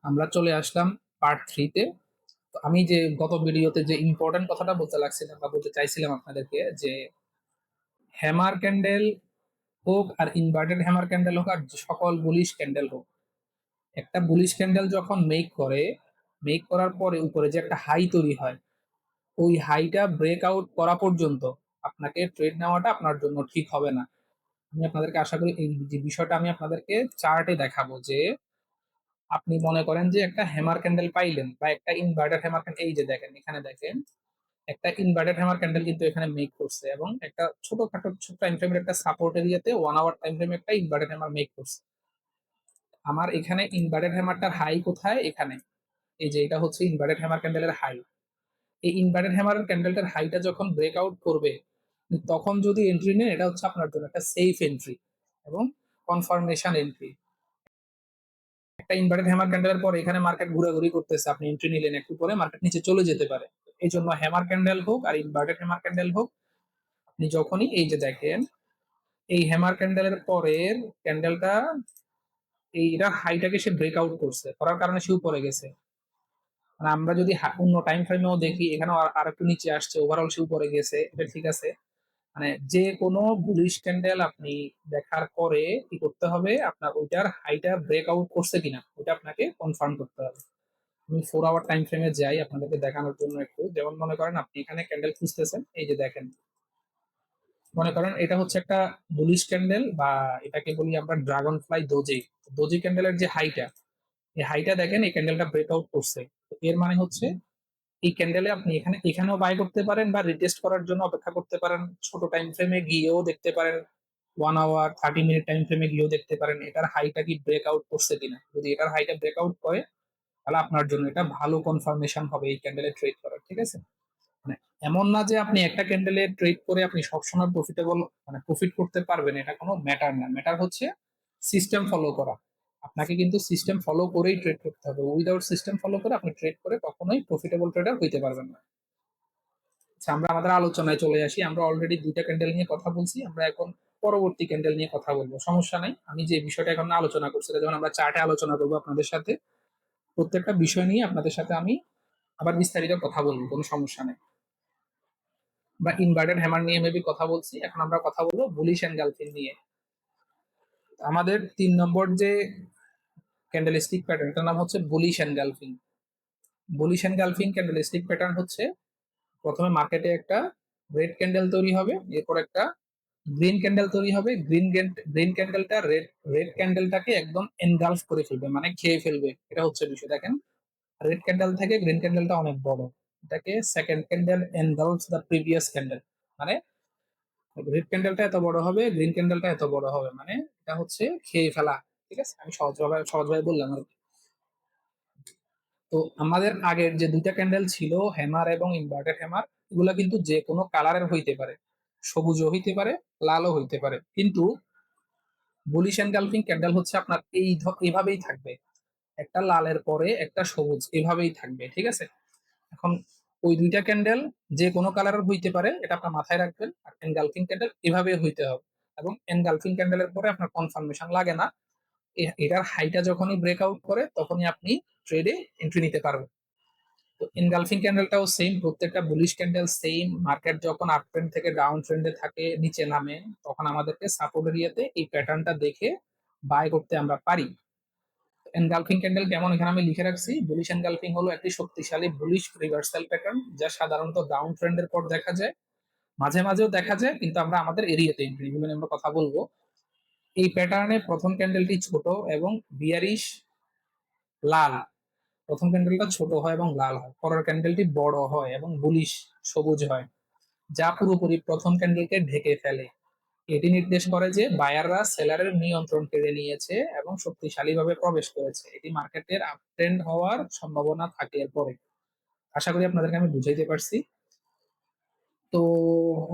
আমরা চলে আসলাম পার্ট 3-তে। তো আমি যে গত ভিডিওতে যে ইম্পর্টেন্ট কথাটা বলতে লাগছিলাম বা বলতে চাইছিলাম আপনাদেরকে, যে হ্যামার ক্যান্ডেল হোক আর ইনভার্টেড হ্যামার ক্যান্ডেল হোক আর সকল বুলিশ ক্যান্ডেল হোক, একটা বুলিশ ক্যান্ডেল যখন মেক করার পরে উপরে যে একটা হাই তৈরি হয়, ওই হাইটা ব্রেক আউট করা পর্যন্ত আপনাকে ট্রেড নেওয়াটা আপনার জন্য ঠিক হবে না। আমি আপনাদেরকে আশা করি এই যে বিষয়টা আমি আপনাদেরকে চার্টে দেখাবো, যে আপনি মনে করেন যে একটা হ্যামার ক্যান্ডেল পাইলেন বা একটা ইনভার্টেড হ্যামার ক্যান্ডেল, এই যে দেখেন এখানে দেখেন একটা ইনভার্টেড হ্যামার ক্যান্ডেল কিন্তু এখানে মেক করছে, এবং একটা ছোটখাটো ছোট টাইম ফ্রেমের একটা সাপোর্ট এরিয়াতে 1 আওয়ার টাইম ফ্রেমে একটা ইনভার্টেড হ্যামার মেক করছে। আমার এখানে ইনভার্টেড হ্যামারটার হাই কোথায়? এখানে, এই যে এটা হচ্ছে ইনভার্টেড হ্যামার ক্যান্ডেলের হাই। এই ইনভার্টেড হ্যামার ক্যান্ডেলটার হাইটা যখন ব্রেকআউট করবে, তখন যদি এন্ট্রি নেন, এটা হচ্ছে আপনার জন্য একটা সেফ এন্ট্রি এবং কনফার্মেশন এন্ট্রি। একটা ইনভার্টেড হ্যামার ক্যান্ডেলের পর এখানে মার্কেট ঘোরাঘুরি করতেছে, আপনি এন্ট্রি নিলেন, একটু পরে মার্কেট নিচে চলে যেতে পারে। এই জন্য হ্যামার ক্যান্ডেল হোক আর ইনভার্টেড হ্যামার ক্যান্ডেল হোক, আপনি যখনই এই যে দেখেন এই হ্যামার ক্যান্ডেলের পরের ক্যান্ডেলটা, এইটা হাইটাকে সে ব্রেকআউট করছে, করার কারণে সে উপরে গেছে। মানে আমরা যদি অন্য টাইম ফ্রেমেও দেখি, এখানে আর একটু নিচে আসছে, ওভারঅল সে উপরে গেছে, এটা ঠিক আছে। মানে যে কোনো বুলিশ ক্যান্ডেল আপনি দেখার পরে কি করতে হবে, আপনার ওইটার হাইটা ব্রেকআউট করছে কিনা ওইটা আপনাকে কনফার্ম করতে হবে। আমি 4 আওয়ার টাইম ফ্রেমে যাই আপনাদেরকে দেখানোর জন্য একটু। যেমন মনে করেন আপনি এখানে ক্যান্ডেল খুঁজতেছেন, এই যে দেখেন, মনে করেন এটা হচ্ছে একটা বুলিশ ক্যান্ডেল, বা এটাকে বলি আমরা ড্রাগন ফ্লাই দোজি। দোজি ক্যান্ডেলের যে হাইটা, এই হাইটা দেখেন এই ক্যান্ডেলটা ব্রেকআউট করছে। তো এর মানে হচ্ছে এই ক্যান্ডেলে আপনি এখানেও বাই করতে পারেন বা রিটেস্ট করার জন্য অপেক্ষা করতে পারেন, ছোট টাইম ফ্রেমে গিয়েও দেখতে পারেন, 1 আওয়ার 30 মিনিট টাইম ফ্রেমে গিয়েও দেখতে পারেন এটার হাইটা কি ব্রেকআউট করছে কিনা। যদি এটার হাইটা ব্রেকআউট করে, তাহলে আপনার জন্য এটা ভালো কনফার্মেশন হবে এই ক্যান্ডেলে ট্রেড করার, ঠিক আছে। মানে এমন না যে আপনি একটা ক্যান্ডেলে ট্রেড করে আপনি সবসময় প্রফিটেবল, মানে প্রফিট করতে পারবেন, এটা কোনো ম্যাটার না। ম্যাটার হচ্ছে সিস্টেম ফলো করা। আপনাকে কিন্তু সিস্টেম ফলো করেই ট্রেড করতে হবে। উইদাউট সিস্টেম ফলো করে আপনি ট্রেড করে কখনোই প্রফিটেবল ট্রেডার হইতে পারবেন না। আচ্ছা, আমরা আমাদের আলোচনায় চলে আসি। আমরা অলরেডি দুইটা ক্যান্ডেল নিয়ে কথা বলছি, আমরা এখন পরবর্তী ক্যান্ডেল নিয়ে কথা বলবো, সমস্যা নাই। আমি যে বিষয়টা এখন আলোচনা করছি, যখন আমরা চার্টে আলোচনা করবো আপনাদের সাথে, প্রত্যেকটা বিষয় নিয়ে আপনাদের সাথে আমি আবার বিস্তারিত কথা বলবো, কোনো সমস্যা নেই। বা ইনভার্টেড হ্যামার নিয়ে মেবি কথা বলছি, এখন আমরা কথা বলবো বুলিশ এনগালফিং নিয়ে। আমাদের 3 নম্বর যে ক্যান্ডেলস্টিক প্যাটার্ন, এটার নাম হচ্ছে bullish engulfing. Bullish engulfing candlestick pattern হচ্ছে, প্রথমে মার্কেটে একটা রেড ক্যান্ডেল তৈরি হবে, এরপর একটা গ্রিন ক্যান্ডেল তৈরি হবে। গ্রিন ক্যান্ডেলটা রেড ক্যান্ডেলটাকে একদম এনগালফ করে ফেলবে, মানে খেয়ে ফেলবে। এটা হচ্ছে বিষয়। দেখেন, রেড ক্যান্ডেল থেকে গ্রিন ক্যান্ডেলটা অনেক বড়, এটাকে second candle engulfs the previous candle. মানে রেড ক্যান্ডেলটা এত বড় হবে, গ্রিন ক্যান্ডেলটা এত বড় হবে, মানে এটা হচ্ছে খেয়ে ফেলা। ঠিক আছে, আমি সহজভাবে বললাম আর কি। তো আমাদের আগের যে দুইটা ক্যান্ডেল ছিল, হ্যামার এবং ইনভার্টেড হ্যামার, এগুলা কিন্তু যে কোনো কালারের হইতে পারে, সবুজও হইতে পারে, লালও হইতে পারে। কিন্তু বুলিশ এনগালফিং ক্যান্ডেল হচ্ছে আপনার এইভাবেই থাকবে, একটা লালের পরে একটা সবুজ, এভাবেই থাকবে, ঠিক আছে। এখন ওই দুইটা ক্যান্ডেল যে কোনো কালারের হইতে পারে, এটা আপনার মাথায় রাখবেন। আর এনগালফিং ক্যান্ডেল এভাবে হইতে হবে। এবং এনগালফিং ক্যান্ডেলের পরে আপনার কনফার্মেশন লাগে না, এটার হাইটা যখনই ব্রেকআউট করে তখনই আপনি ট্রেডে এন্ট্রি নিতে পারবেন। তো এনগালফিং ক্যান্ডেলটাও সেম, প্রত্যেকটা বুলিশ ক্যান্ডেল সেম। মার্কেট যখন আপ ট্রেন্ড থেকে ডাউন ট্রেন্ডে থাকে, নিচে নামে, তখন আমাদেরকে সাপোর্ট এরিয়াতে এই প্যাটার্নটা দেখে বাই করতে আমরা পারি। এনগালফিং ক্যান্ডেল কেমন, এখানে আমি লিখে রাখছি। বুলিশ এনগালফিং হলো একটি শক্তিশালী বুলিশ রিভার্সাল প্যাটার্ন, যা সাধারণত ডাউন ট্রেন্ডের পর দেখা যায়, মাঝে মাঝেও দেখা যায়, কিন্তু আমরা আমাদের এরিয়াতে এগুলো নিয়ে আমরা কথা বলবো। এই প্যাটার্নে প্রথম ক্যান্ডেলটি ছোট এবং বিয়ারিশ লাল, প্রথম ক্যান্ডেলটা ছোট হয় এবং লাল হয়, পরের ক্যান্ডেলটি বড় হয় এবং বুলিশ সবুজ হয়, যা পুরোপুরি প্রথম ক্যান্ডেলকে ঢেকে ফেলে। এটি নির্দেশ করে যে বায়াররা সেলারের নিয়ন্ত্রণ কেড়ে নিয়েছে এবং শক্তিশালীভাবে প্রবেশ করেছে। এটি মার্কেটের আপট্রেন্ড হওয়ার সম্ভাবনা থাকে এরপরে। আশা করি আপনাদেরকে আমি বুঝাইতে পারছি। তো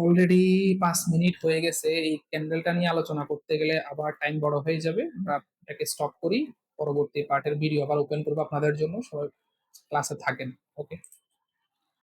অলরেডি 5 মিনিট হয়ে গেছে, এই ক্যান্ডেলটা নিয়ে আলোচনা করতে গেলে আবার টাইম বড় হয়ে যাবে। আমরা এটাকে স্টপ করি, পরবর্তী পার্টের ভিডিও আবার ওপেন করবো আপনাদের জন্য। সবাই ক্লাসে থাকেন। ওকে।